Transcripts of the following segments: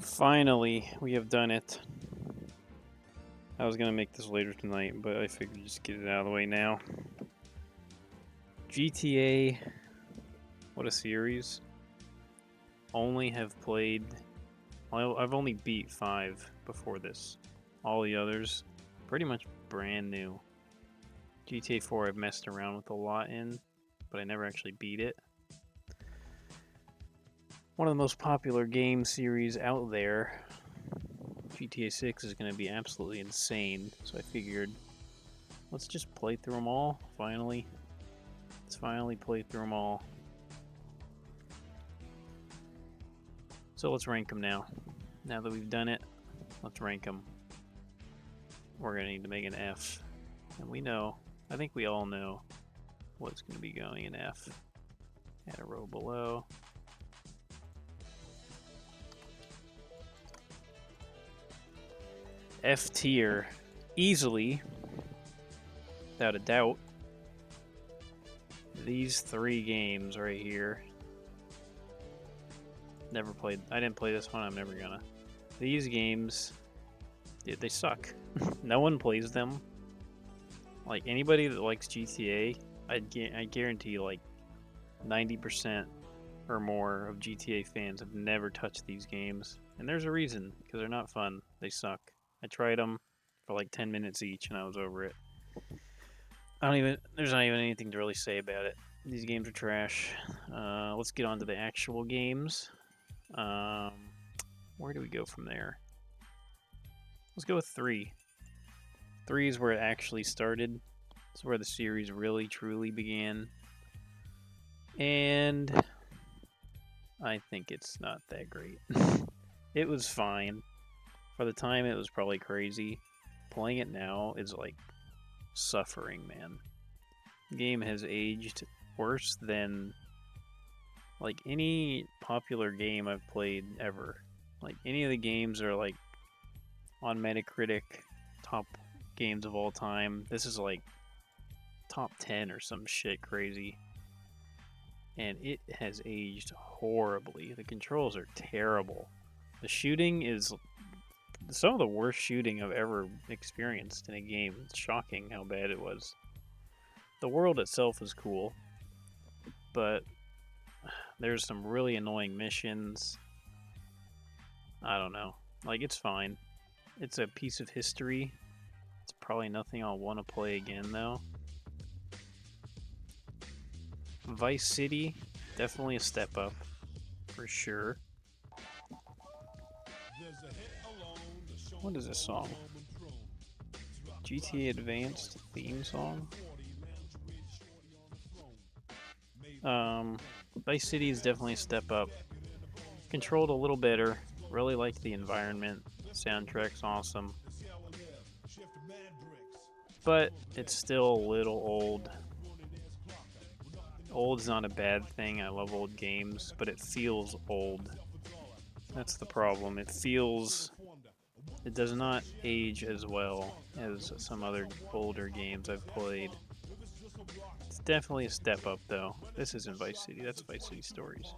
Finally, we have done it. I was gonna make this later tonight, but I figured just get it out of the way now. GTA, what a series. Only have played, well, I've only beat 5 before this. All the others, pretty much brand new. GTA 4 I've messed around with a lot in, but I never actually beat it. One of the most popular game series out there. GTA 6 is going to be absolutely insane, so I figured let's just play through them all, finally. Let's finally play through them all. So let's rank them now. Now that we've done it, let's rank them. We're going to need to make an F. And we know, I think we all know what's going to be going in F. Add a row below. F tier, easily, without a doubt. These 3 games right here. Never played. I didn't play this one. I'm never gonna. These games, dude, they suck. No one plays them. Like anybody that likes GTA, I guarantee like 90% or more of GTA fans have never touched these games, and there's a reason, because they're not fun. They suck. I tried them for like 10 minutes each, and I was over it. There's not even anything to really say about it. These games are trash. Let's get on to the actual games. Where do we go from there? Let's go with 3. 3 is where it actually started. It's where the series really, truly began. And I think it's not that great. It was fine. For the time, it was probably crazy. Playing it now is like suffering, man. The game has aged worse than like any popular game I've played ever. Like any of the games are like on Metacritic top games of all time. This is like top 10 or some shit crazy. And it has aged horribly. The controls are terrible. The shooting is some of the worst shooting I've ever experienced in a game. It's shocking how bad it was. The world itself is cool, but there's some really annoying missions. I don't know. Like, it's fine. It's a piece of history. It's probably nothing I'll want to play again, though. Vice City, definitely a step up, for sure. What is this song? GTA Advanced theme song? Vice City is definitely a step up. Controlled a little better. Really like the environment. Soundtrack's awesome. But it's still a little old. Old's not a bad thing. I love old games, but it feels old. That's the problem. It does not age as well as some other older games I've played. It's definitely a step up, though. This isn't Vice City. That's Vice City Stories.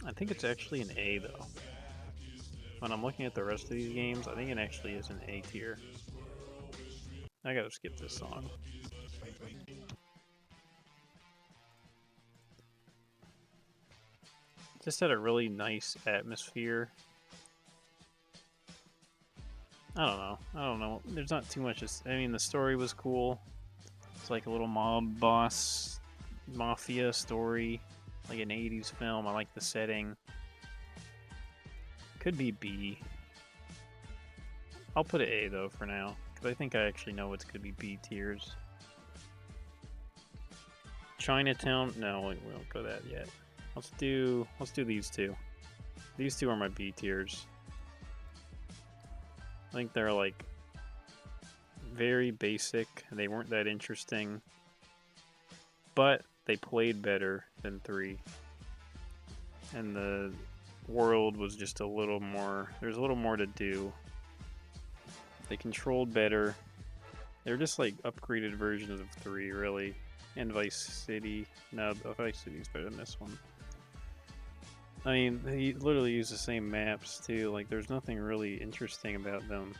I think it's actually an A, though. When I'm looking at the rest of these games, I think it actually is an A tier. I gotta skip this song. Just had a really nice atmosphere. I don't know. There's not too much. I mean, the story was cool. It's like a little mob boss, mafia story, like an 80s film. I like the setting. Could be B. I'll put it A, though, for now, because I think I actually know what's going to be B tiers. Chinatown? No, we won't go that yet. Let's do these 2. These 2 are my B tiers. I think they're like very basic. They weren't that interesting, but they played better than 3. And the world was just a little more. There's a little more to do. They controlled better. They're just like upgraded versions of 3, really. And Vice City. No, Vice City's better than this one. I mean, he literally used the same maps too. Like, there's nothing really interesting about them.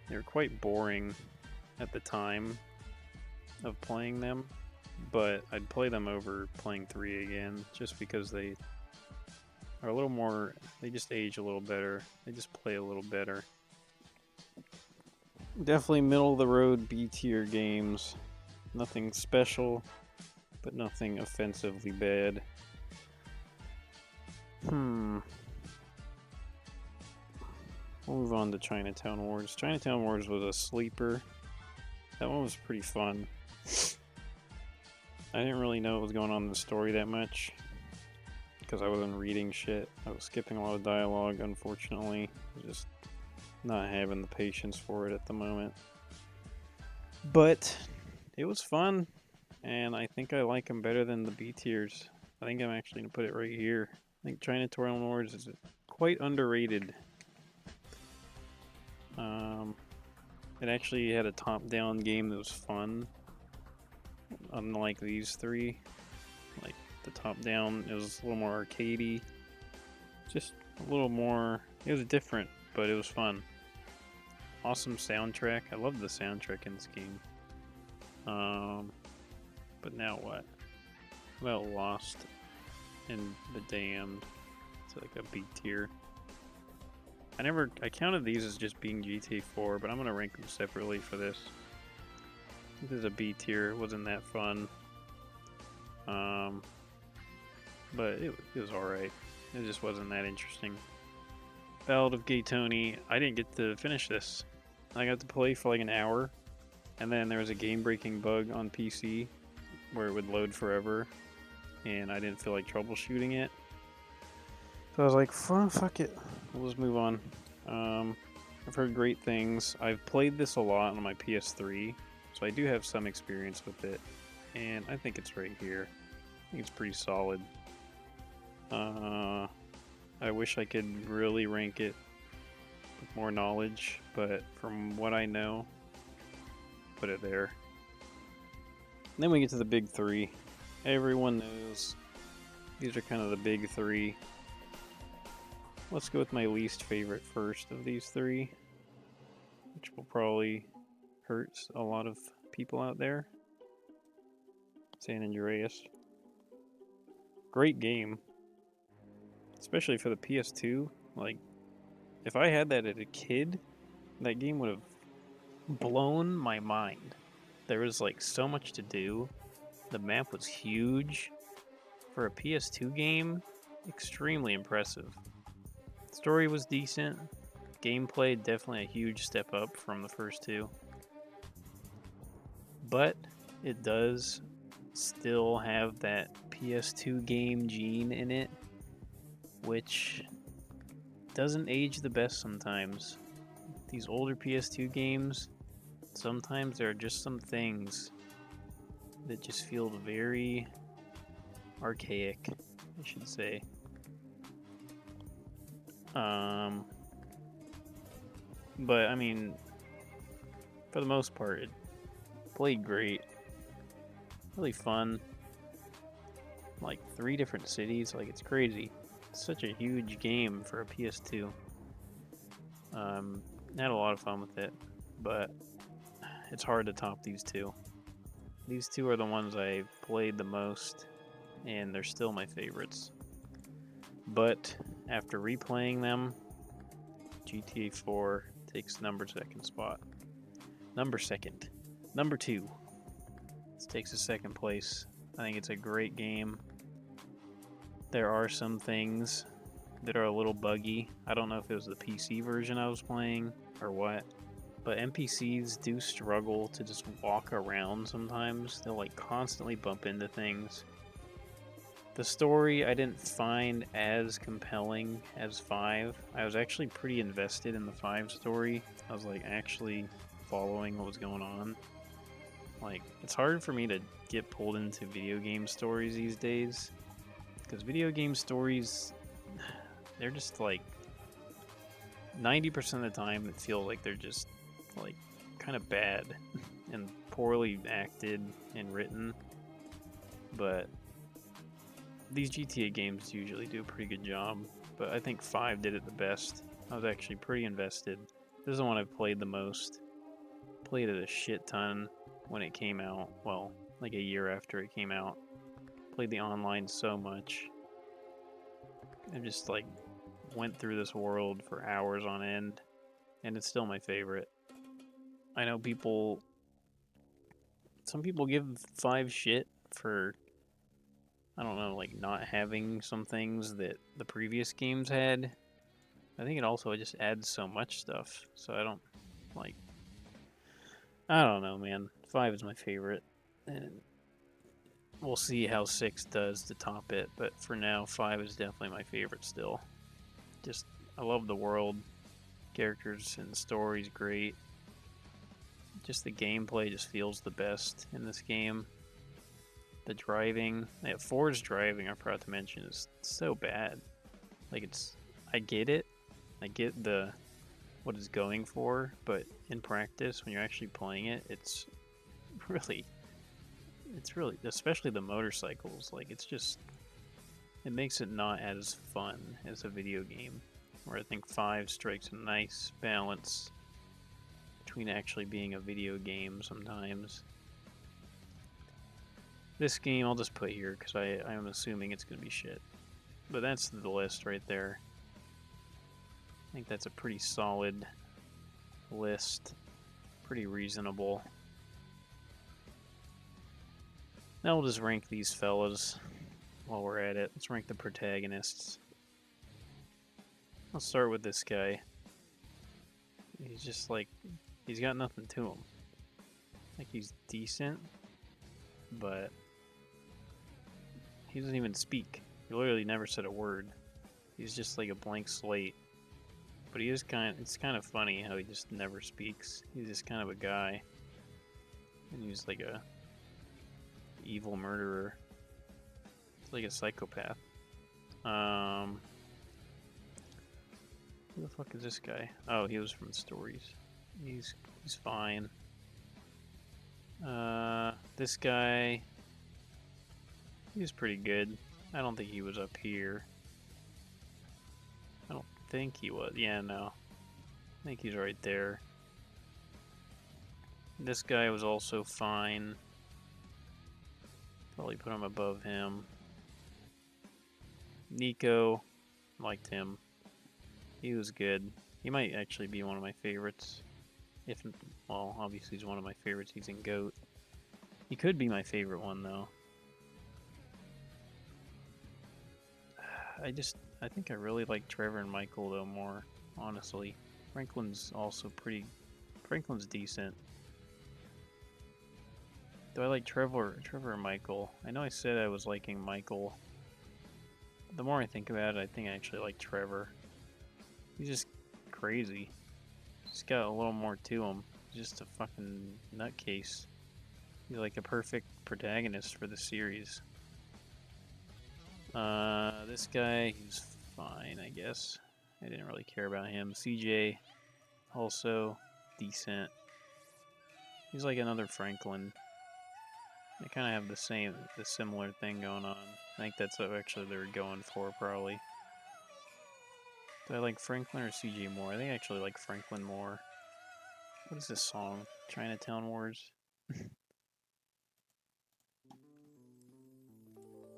They were quite boring at the time of playing them, but I'd play them over playing 3 again just because they are a little more, they just age a little better. They just play a little better. Definitely middle of the road B tier games. Nothing special, but nothing offensively bad. We'll move on to Chinatown Wars. Chinatown Wars was a sleeper. That one was pretty fun. I didn't really know what was going on in the story that much because I wasn't reading shit. I was skipping a lot of dialogue, unfortunately. Just not having the patience for it at the moment. But it was fun, and I think I like them better than the B tiers. I think I'm actually going to put it right here. I think Chinatown Wars is quite underrated. It actually had a top-down game that was fun, unlike these three. Like, the top-down, it was a little more arcadey. Just a little more, it was different, but it was fun. Awesome soundtrack. I love the soundtrack in this game. But now what? Well, Lost and The Damned. It's like a B tier. I counted these as just being GTA 4, but I'm gonna rank them separately for this. This is a B tier. It wasn't that fun. But it was alright. It just wasn't that interesting. Ballad of Gay Tony. I didn't get to finish this. I got to play for like an hour, and then there was a game-breaking bug on PC where it would load forever, and I didn't feel like troubleshooting it. So I was like, fuck it. We'll just move on. I've heard great things. I've played this a lot on my PS3, so I do have some experience with it, and I think it's right here. I think it's pretty solid. I wish I could really rank it with more knowledge, but from what I know, put it there. And then we get to the big three. Everyone knows these are kind of the big three. Let's go with my least favorite first of these three, which will probably hurt a lot of people out there. San Andreas. Great game. Especially for the PS2. Like, if I had that as a kid, that game would have blown my mind. There was like so much to do. The map was huge. For a PS2 game, extremely impressive. Story was decent. Gameplay, definitely a huge step up from the first two. But it does still have that PS2 game gene in it, which doesn't age the best sometimes. These older PS2 games, sometimes there are just some things that just feel very archaic, I should say. But I mean, for the most part, it played great. Really fun. Like 3 different cities, like it's crazy. It's such a huge game for a PS2. Had a lot of fun with it, but it's hard to top these two. These two are the ones I played the most, and they're still my favorites. But after replaying them, GTA 4 takes number second spot. Number 2. This takes a second place. I think it's a great game. There are some things that are a little buggy. I don't know if it was the PC version I was playing or what, but NPCs do struggle to just walk around sometimes. They'll like constantly bump into things. The story I didn't find as compelling as 5. I was actually pretty invested in the 5 story. I was like actually following what was going on. Like, it's hard for me to get pulled into video game stories these days, because video game stories, they're just like 90% of the time it feels like they're just like kind of bad and poorly acted and written. But these GTA games usually do a pretty good job, but I think 5 did it the best. I was actually pretty invested. This is the one I've played the most. Played it a shit ton when it came out. Well, like a year after it came out. Played the online so much. I just like went through this world for hours on end, and it's still my favorite. I know some people give 5 shit for, I don't know, like not having some things that the previous games had. I think it also just adds so much stuff, so I don't like. I don't know, man. 5 is my favorite, and we'll see how 6 does to top it. But for now, 5 is definitely my favorite still. Just I love the world, characters and the story's great. Just the gameplay just feels the best in this game. The driving, yeah, 4's driving, I forgot to mention, is so bad. Like I get it, I get what it's going for, but in practice, when you're actually playing it, really, especially the motorcycles. Like it makes it not as fun as a video game. Where I think 5 strikes a nice balance between actually being a video game sometimes. This game I'll just put here because I'm assuming it's going to be shit. But that's the list right there. I think that's a pretty solid list. Pretty reasonable. Now we'll just rank these fellas while we're at it. Let's rank the protagonists. Let's start with this guy. He's just like, he's got nothing to him. Like he's decent, but he doesn't even speak. He literally never said a word. He's just like a blank slate. But it's kind of funny how he just never speaks. He's just kind of a guy. And he's like a evil murderer. It's like a psychopath. Who the fuck is this guy? Oh, he was from Stories. He's fine. This guy, he's pretty good. I don't think he was up here. I don't think he was. Yeah, no. I think he's right there. This guy was also fine. Probably put him above him. Nico, liked him. He was good. He might actually be one of my favorites. Well, obviously he's one of my favorites. He's in GOAT. He could be my favorite one, though. I think I really like Trevor and Michael, though, more, honestly. Franklin's decent. Do I like Trevor or Michael? I know I said I was liking Michael. The more I think about it, I think I actually like Trevor. He's just crazy. He's got a little more to him. He's just a fucking nutcase. He's like a perfect protagonist for the series. This guy, he's fine, I guess. I didn't really care about him. CJ, also decent. He's like another Franklin. They kind of have the similar thing going on. I think that's what actually they were going for, probably. Do I like Franklin or CJ more? I think I actually like Franklin more. What is this song? Chinatown Wars?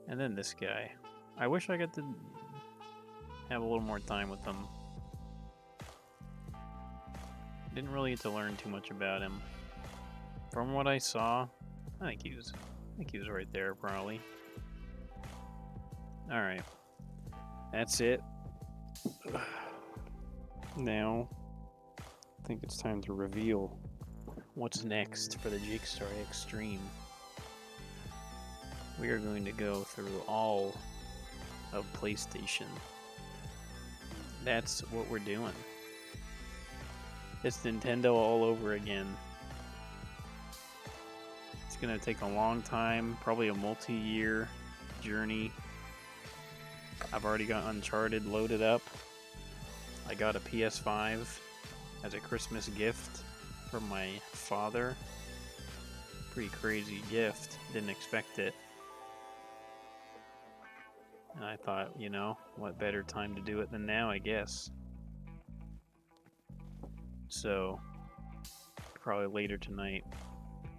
And then this guy. I wish I got to have a little more time with him. Didn't really get to learn too much about him. From what I saw, I think he was right there, probably. Alright. That's it. Now, I think it's time to reveal what's next for the JakesterIX stream. We are going to go through all of PlayStation. That's what we're doing. It's Nintendo all over again. It's going to take a long time, probably a multi-year journey. I've already got Uncharted loaded up. I got a PS5 as a Christmas gift from my father. Pretty crazy gift. Didn't expect it. And I thought, you know, what better time to do it than now, I guess. So, probably later tonight,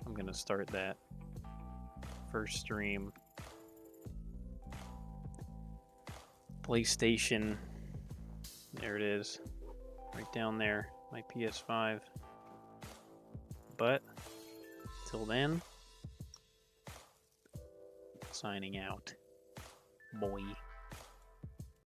I'm going to start that first stream. PlayStation, there it is, right down there, my PS5. But, till then, signing out, boy.